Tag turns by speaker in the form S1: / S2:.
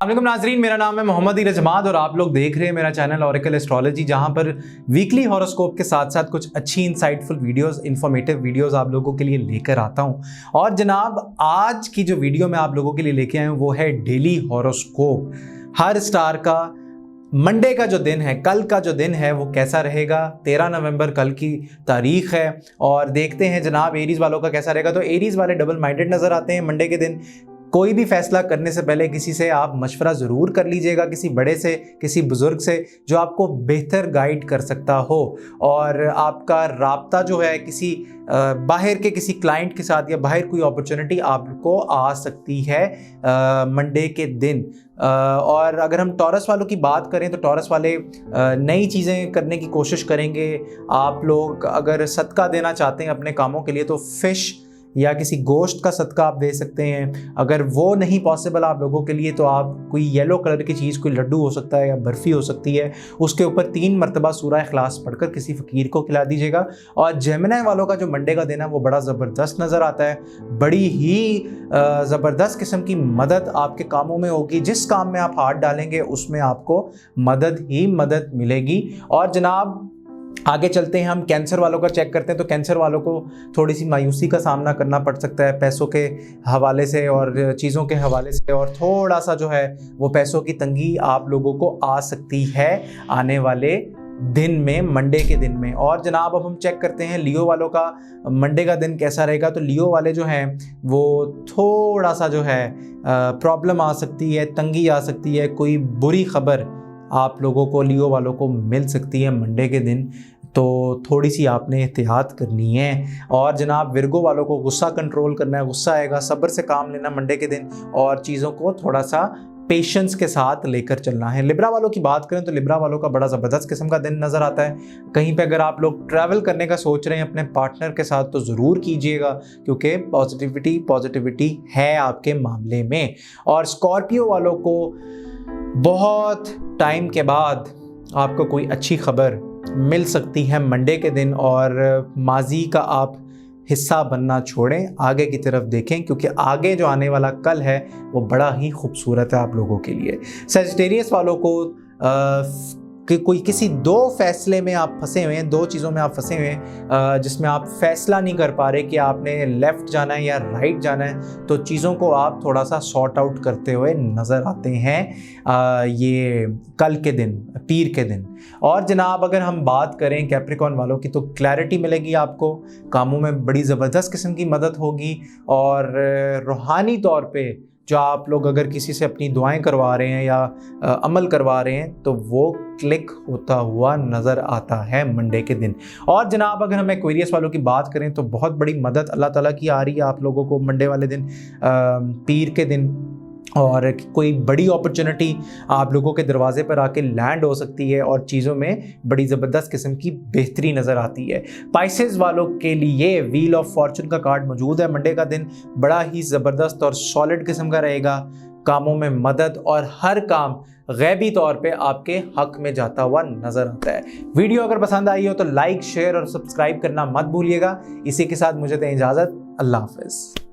S1: अस्सलाम नाजरीन, मेरा नाम है मोहम्मद इरजमाद और आप लोग देख रहे हैं मेरा चैनल ओरेकल एस्ट्रोलॉजी, जहां पर वीकली हॉरोस्कोप के साथ साथ कुछ अच्छी इंसाइटफुल वीडियोस, इंफॉर्मेटिव वीडियोस आप लोगों के लिए लेकर आता हूं। और जनाब, आज की जो वीडियो मैं आप लोगों के लिए लेके आया हूं वो है डेली हॉरोस्कोप। हर स्टार का मंडे का जो दिन है, कल का जो दिन है, वो कैसा रहेगा। 13 नवंबर कल की तारीख है और देखते हैं जनाब एरीज वालों का कैसा रहेगा। तो एरीज वाले डबल माइंडेड नज़र आते हैं मंडे के दिन। कोई भी फैसला करने से पहले किसी से आप मशवरा ज़रूर कर लीजिएगा, किसी बड़े से, किसी बुज़ुर्ग से जो आपको बेहतर गाइड कर सकता हो। और आपका राब्ता जो है किसी बाहर के किसी क्लाइंट के साथ या बाहर कोई अपॉर्चुनिटी आपको आ सकती है मंडे के दिन। और अगर हम टॉरस वालों की बात करें तो टॉरस वाले नई चीज़ें करने की कोशिश करेंगे। आप लोग अगर सदका देना चाहते हैं अपने कामों के लिए तो फ़िश या किसी गोश्त का सदका आप दे सकते हैं। अगर वो नहीं पॉसिबल आप लोगों के लिए तो आप कोई येलो कलर की चीज़, कोई लड्डू हो सकता है या बर्फ़ी हो सकती है, उसके ऊपर 3 मरतबा सूरह इखलास पढ़कर किसी फ़कीर को खिला दीजिएगा। और जेमिनी वालों का जो मंडे का दिन है वो बड़ा ज़बरदस्त नज़र आता है। बड़ी ही ज़बरदस्त किस्म की मदद आपके कामों में होगी। जिस काम में आप हाथ डालेंगे उसमें आपको मदद ही मदद मिलेगी। और जनाब आगे चलते हैं, हम कैंसर वालों का चेक करते हैं। तो कैंसर वालों को थोड़ी सी मायूसी का सामना करना पड़ सकता है पैसों के हवाले से और चीज़ों के हवाले से, और थोड़ा सा जो है वो पैसों की तंगी आप लोगों को आ सकती है आने वाले दिन में, मंडे के दिन में। और जनाब अब हम चेक करते हैं लियो वालों का मंडे का दिन कैसा रहेगा। तो लियो वाले जो हैं वो थोड़ा सा जो है प्रॉब्लम आ सकती है, तंगी आ सकती है, कोई बुरी खबर आप लोगों को, लियो वालों को मिल सकती है मंडे के दिन। तो थोड़ी सी आपने एहतियात करनी है। और जनाब विर्गो वालों को गुस्सा कंट्रोल करना है, गुस्सा आएगा, सब्र से काम लेना मंडे के दिन और चीज़ों को थोड़ा सा पेशेंस के साथ लेकर चलना है। लिब्रा वालों की बात करें तो लिब्रा वालों का बड़ा ज़बरदस्त किस्म का दिन नज़र आता है। कहीं पे अगर आप लोग ट्रैवल करने का सोच रहे हैं अपने पार्टनर के साथ तो ज़रूर कीजिएगा, क्योंकि पॉजिटिविटी है आपके मामले में। और स्कॉर्पियो वालों को बहुत टाइम के बाद आपको कोई अच्छी खबर मिल सकती है मंडे के दिन। और माजी का आप हिस्सा बनना छोड़ें, आगे की तरफ देखें, क्योंकि आगे जो आने वाला कल है वो बड़ा ही खूबसूरत है आप लोगों के लिए। सजिटेरियस वालों को कि कोई किसी 2 फैसले में आप फंसे हुए हैं, 2 चीज़ों में आप फंसे हुए हैं जिसमें आप फैसला नहीं कर पा रहे कि आपने लेफ़्ट जाना है या राइट जाना है। तो चीज़ों को आप थोड़ा सा सॉर्ट आउट करते हुए नज़र आते हैं ये कल के दिन, पीर के दिन। और जनाब अगर हम बात करें कैप्रिकॉर्न वालों की तो क्लैरिटी मिलेगी आपको, कामों में बड़ी ज़बरदस्त किस्म की मदद होगी। और रूहानी तौर पे जो आप लोग अगर किसी से अपनी दुआएं करवा रहे हैं या अमल करवा रहे हैं तो वो क्लिक होता हुआ नज़र आता है मंडे के दिन। और जनाब अगर हम एक्वेरियस वालों की बात करें तो बहुत बड़ी मदद अल्लाह ताला की आ रही है आप लोगों को मंडे वाले दिन, पीर के दिन। और कोई बड़ी अपॉर्चुनिटी आप लोगों के दरवाजे पर आके लैंड हो सकती है और चीज़ों में बड़ी ज़बरदस्त किस्म की बेहतरी नज़र आती है। पाइसेस वालों के लिए व्हील ऑफ फॉर्चून का कार्ड मौजूद है। मंडे का दिन बड़ा ही ज़बरदस्त और सॉलिड किस्म का रहेगा। कामों में मदद और हर काम गैबी तौर पे आपके हक में जाता हुआ नज़र आता है। वीडियो अगर पसंद आई हो तो लाइक, शेयर और सब्सक्राइब करना मत भूलिएगा। इसी के साथ मुझे दें इजाज़त। अल्लाह हाफ़िज़।